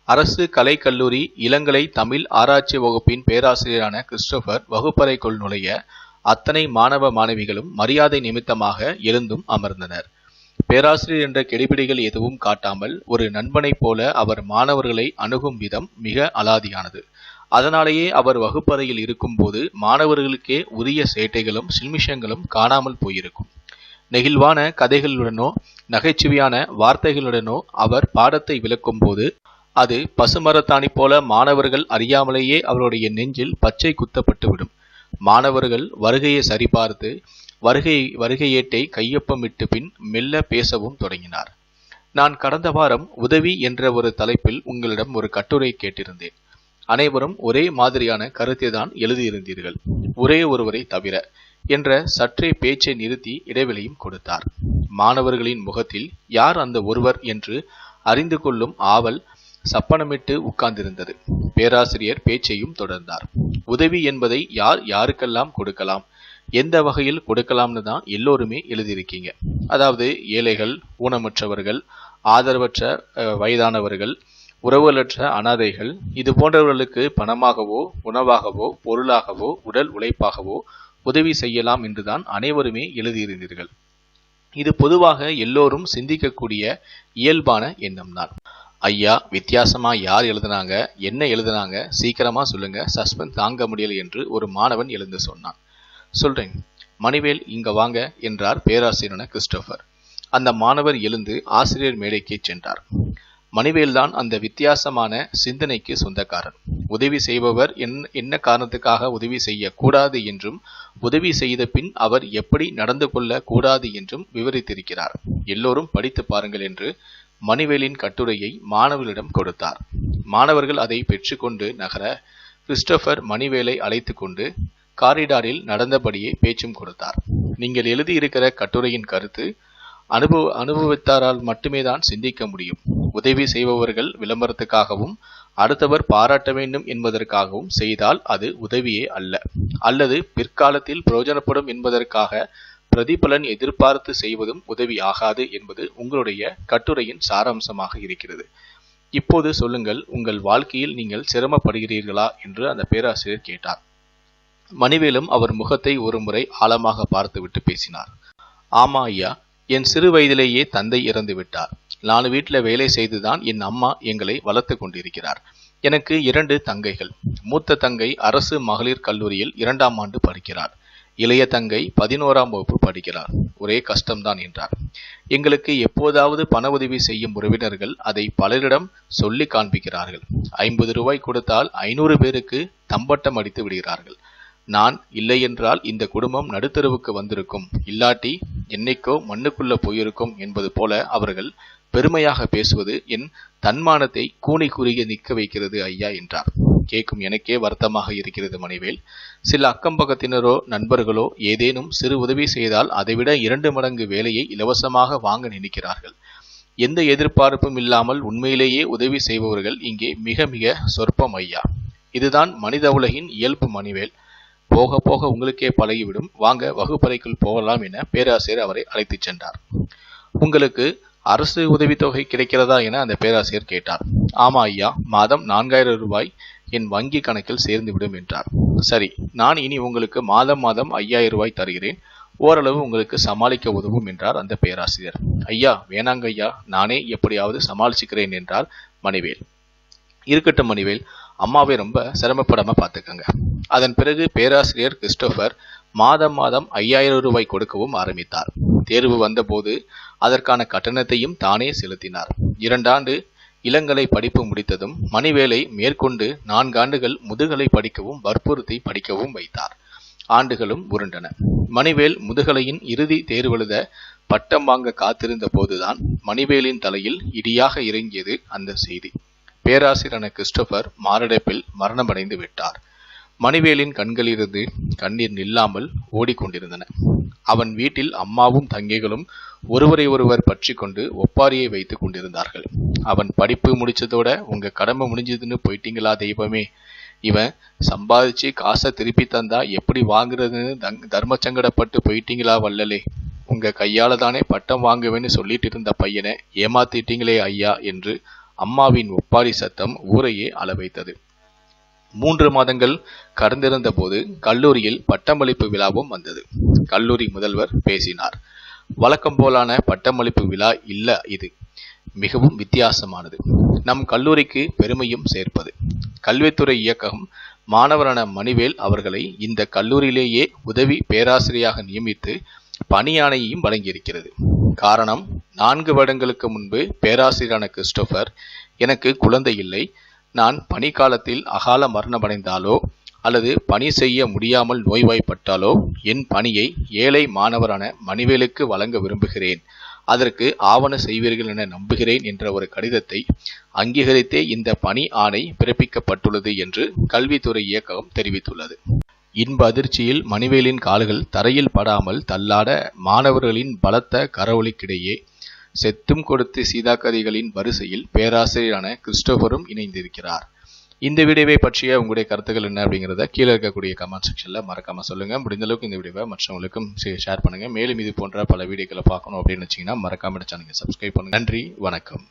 அரசு கலைக்கல்லூரி இளங்கலை தமிழ் ஆராய்ச்சி வகுப்பின் பேராசிரியரான கிறிஸ்டோபர் வகுப்பறைக்குள் நுழைய அத்தனை மாணவ மாணவிகளும் மரியாதை நிமித்தமாக எழுந்தும் அமர்ந்தனர். பேராசிரியர் என்ற கெடிபிடிகள் எதுவும் காட்டாமல் ஒரு நண்பனைப் போல அவர் மாணவர்களை அணுகும் விதம் மிக அலாதியானது. அதனாலேயே அவர் வகுப்பறையில் இருக்கும்போது மாணவர்களுக்கே உரிய சேட்டைகளும் சில்மிஷங்களும் காணாமல் போயிருக்கும். நெகிழ்வான கதைகளுடனோ நகைச்சுவையான வார்த்தைகளுடனோ அவர் பாடத்தை விளக்கும் போது அது பசுமரத்தாணி போல மாணவர்கள் அறியாமலேயே அவருடைய நெஞ்சில் பச்சை குத்தப்பட்டு விடும். மாணவர்கள் வருகையை சரிபார்த்து வருகையேட்டை கையொப்பமிட்டு பின் மெல்ல பேசவும் தொடங்கினார். நான் கடந்த வாரம் உதவி என்ற ஒரு தலைப்பில் உங்களிடம் ஒரு கட்டுரை கேட்டிருந்தேன். அனைவரும் ஒரே மாதிரியான கருத்தை தான் எழுதியிருந்தீர்கள், ஒரே ஒருவரை தவிர என்ற சற்றே பேச்சை நிறுத்தி இடைவெளியும் கொடுத்தார். மாணவர்களின் முகத்தில் யார் அந்த ஒருவர் என்று அறிந்து கொள்ளும் ஆவல் சப்பனமிட்டு உட்கார்ந்திருந்தது. பேராசிரியர் பேச்சையும் தொடர்ந்தார். உதவி என்பதை யார் யாருக்கெல்லாம் கொடுக்கலாம், எந்த வகையில் கொடுக்கலாம்னு தான் எல்லோருமே எழுதியிருக்கீங்க. அதாவது ஏழைகள், ஊனமற்றவர்கள், ஆதரவற்ற வயதானவர்கள், உறவுகளற்ற அனாதைகள், இது போன்றவர்களுக்கு பணமாகவோ உணவாகவோ பொருளாகவோ உடல் உழைப்பாகவோ உதவி செய்யலாம் என்றுதான் அனைவருமே எழுதியிருந்தீர்கள். இது பொதுவாக எல்லோரும் சிந்திக்கக்கூடிய இயல்பான எண்ணம்தான். ஐயா, வித்தியாசமா யார் எழுதுனாங்க, என்ன எழுதுனாங்க, சீக்கிரமா சொல்லுங்க, சஸ்பென்ஸ் தாங்க முடியல என்று ஒரு மாணவன் எழுந்து சொன்னான். சொல்றேன், மணிவேல் இங்க வாங்க என்றார் பேராசிரியரான கிறிஸ்டோபர். அந்த மாணவர் எழுந்து ஆசிரியர் மேடைக்கு சென்றார். மணிவேல்தான் அந்த வித்தியாசமான சிந்தனைக்கு சொந்தக்காரன். உதவி செய்பவர் என்ன காரணத்துக்காக உதவி செய்யக்கூடாது என்றும் உதவி செய்த பின் அவர் எப்படி நடந்து கொள்ள கூடாது என்றும் விவரித்திருக்கிறார். எல்லோரும் படித்து பாருங்கள் என்று மணிவேலின் கட்டுரையை மாணவர்களிடம் கொடுத்தார். மாணவர்கள் அதை பெற்றுக்கொண்டு நகர கிறிஸ்டோபர் மணிவேலை அழைத்து கொண்டு காரிடாரில் நடந்தபடியே பேச்சும் கொடுத்தார். நீங்கள் எழுதியிருக்கிற கட்டுரையின் கருத்து அனுபவித்தாரால் மட்டுமே தான் சிந்திக்க முடியும். உதவி செய்பவர்கள் விளம்பரத்துக்காகவும் அடுத்தவர் பாராட்ட வேண்டும் என்பதற்காகவும் செய்தால் அது உதவியே அல்ல, அல்லது பிற்காலத்தில் பிரயோஜனப்படும் என்பதற்காக பிரதிபலன் எதிர்பார்த்து செய்வதும் உதவி ஆகாது என்பது உங்களுடைய கட்டுரையின் சாராம்சமாக இருக்கிறது. இப்போது சொல்லுங்கள், உங்கள் வாழ்க்கையில் நீங்கள் சிரமப்படுகிறீர்களா என்று அந்த பேராசிரியர் கேட்டார். மணிவேலும் அவர் முகத்தை ஒரு முறை ஆழமாக பார்த்துவிட்டு பேசினார். ஆமா ஐயா, என் சிறு வயதிலேயே தந்தை இறந்து விட்டார். நான் வீட்டில் வேலை செய்துதான் என் அம்மா எங்களை வளர்த்து கொண்டிருக்கிறார். எனக்கு 2 தங்கைகள். மூத்த தங்கை அரசு மகளிர் கல்லூரியில் 2ஆம் ஆண்டு படிக்கிறார். இளைய தங்கை 11ஆம் வகுப்பு படிக்கிறார். ஒரே கஷ்டம்தான் என்றார். எங்களுக்கு எப்போதாவது பண உதவி செய்யும் உறவினர்கள் அதை பலரிடம் சொல்லி காண்பிக்கிறார்கள். 50 ரூபாய் கொடுத்தால் 500 பேருக்கு தம்பட்டம் அடித்து விடுகிறார்கள். நான் இல்லை என்றால் இந்த குடும்பம் நடுத்தருவுக்கு வந்திருக்கும், இல்லாட்டி என்னைக்கோ மண்ணுக்குள்ள போயிருக்கும் என்பது போல அவர்கள் பெருமையாக பேசுவது என் தன்மானத்தை கூனி குறுகிய நிற்க வைக்கிறது ஐயா என்றார். கேட்கும் எனக்கே வருத்தமாக இருக்கிறது மணிவேல். சில அக்கம்பக்கத்தினரோ நண்பர்களோ ஏதேனும் சிறு உதவி செய்தால் அதைவிட 2 மடங்கு வேலையை இலவசமாக வாங்க நினைக்கிறார்கள். எந்த எதிர்பார்ப்பும் இல்லாமல் உண்மையிலேயே உதவி செய்பவர்கள் இங்கே மிக மிக சொற்பம் ஐயா. இதுதான் மனித உலகின் இயல்பு மணிவேல். போக போக உங்களுக்கே பழகிவிடும். வாங்க வகுப்பறைக்குள் போகலாம் என பேராசிரியர் அவரை அழைத்துச் சென்றார். உங்களுக்கு அரசு உதவித்தொகை கிடைக்கிறதா என அந்த பேராசிரியர் கேட்டார். ஆமா ஐயா, மாதம் 4000 ரூபாய் என் வங்கி கணக்கில் சேர்ந்து விடும் என்றார். சரி, நான் இனி உங்களுக்கு மாதம் 5000 ரூபாய் தருகிறேன், ஓரளவு உங்களுக்கு சமாளிக்க உதவும் என்றார் அந்த பேராசிரியர். ஐயா வேணாங்க ஐயா, நானே எப்படியாவது சமாளிச்சுக்கிறேன் என்றார் மணிவேல். இருக்கட்டும் மணிவேல், அம்மாவை ரொம்ப சிரமப்படாம பார்த்துக்கங்க. அதன் பிறகு பேராசிரியர் கிறிஸ்டோபர் மாதம் 5000 ரூபாய் கொடுக்கவும் ஆரம்பித்தார். தேர்வு வந்தபோது அதற்கான கட்டணத்தையும் தானே செலுத்தினார். 2 ஆண்டு இளங்கலை படிப்பு முடித்ததும் மணிவேலை மேற்கொண்டு 4 ஆண்டுகள் முதுகலை படிக்கவும் வற்புறுத்தி படிக்கவும் வைத்தார். ஆண்டுகளும் உருண்டன. மணிவேல் முதுகலையின் இறுதி தேர்வெழுத பட்டம் வாங்க காத்திருந்த போதுதான் மணிவேலின் தலையில் இடியாக இறங்கியது அந்த செய்தி. பேராசிரியரான கிறிஸ்டோபர் மாரடைப்பில் மரணமடைந்து விட்டார். மணிவேலின் கண்களிலிருந்து கண்ணீர் நில்லாமல் ஓடிக்கொண்டிருந்தன. அவன் வீட்டில் அம்மாவும் தங்கைகளும் ஒருவரை ஒருவர் பற்றி கொண்டு ஒப்பாரியை வைத்துக் கொண்டிருந்தார்கள். அவன் படிப்பு முடிச்சதோட உங்க கடமை முடிஞ்சதுன்னு போயிட்டீங்களா தெய்வமே, இவன் சம்பாதிச்சு காசை திருப்பி தந்தா எப்படி வாங்குறதுன்னு தர்ம சங்கடப்பட்டு போயிட்டீங்களா வள்ளலே, உங்க கையால தானே பட்டம் வாங்குவேன்னு சொல்லிட்டு இருந்த பையனை ஏமாத்திட்டீங்களே ஐயா என்று அம்மாவின் ஒப்பாரி சத்தம் ஊரையே அளவைத்தது. 3 மாதங்கள் கடந்திருந்த போது கல்லூரியில் பட்டமளிப்பு விழாவும் வந்தது. கல்லூரி முதல்வர் பேசினார். வழக்கம் போலான பட்டமளிப்பு விழா இல்ல இது. மிகவும் வித்தியாசமானது. நம் கல்லூரிக்கு பெருமையும் சேர்ப்பது. கல்வித்துறை இயக்ககம் மாணவரான மணிவேல் அவர்களை இந்த கல்லூரியிலேயே உதவி பேராசிரியராக நியமித்து பணியாணையையும் வழங்கியிருக்கிறது. காரணம், 4 வருடங்களுக்கு முன்பு பேராசிரியரான கிறிஸ்டோபர், எனக்கு குழந்தை இல்லை, நான் பணி காலத்தில் அகால மரணமடைந்தாலோ அல்லது பணி செய்ய முடியாமல் நோய்வாய்ப்பட்டாலோ என் பணியை ஏழை மாணவரான மணிவேலுக்கு வழங்க விரும்புகிறேன், அதற்கு ஆவண செய்வீர்கள் என நம்புகிறேன் என்ற ஒரு கடிதத்தை அங்கீகரித்தே இந்த பணி ஆணை பிறப்பிக்கப்பட்டுள்ளது என்று கல்வித்துறை இயக்ககம் தெரிவித்துள்ளது. இன்ப அதிர்ச்சியில் மணிவேலின் கால்கள் தரையில் படாமல் தள்ளாட மாணவர்களின் பலத்த கரவொலிக்கிடையே செத்தும் கொடுத்து சீதாக்கதிகளின் வரிசையில் பேராசிரியரான கிறிஸ்டோபரும் இணைந்திருக்கிறார். இந்த வீடியோவை பற்றிய உங்களுடைய கருத்துக்கள் என்ன அப்படிங்கிறத கீழே இருக்கக்கூடிய கமெண்ட் செக்ஷன்ல மறக்காம சொல்லுங்க. முடிந்த அளவுக்கு இந்த வீடியோவை மற்றவங்களுக்கும் ஷேர் பண்ணுங்க. மேலும் இது போன்ற பல வீடியோக்களை பார்க்கணும் அப்படின்னு வச்சீங்கன்னா மறக்காம சேனலை சப்ஸ்கிரைப் பண்ணுங்க. நன்றி, வணக்கம்.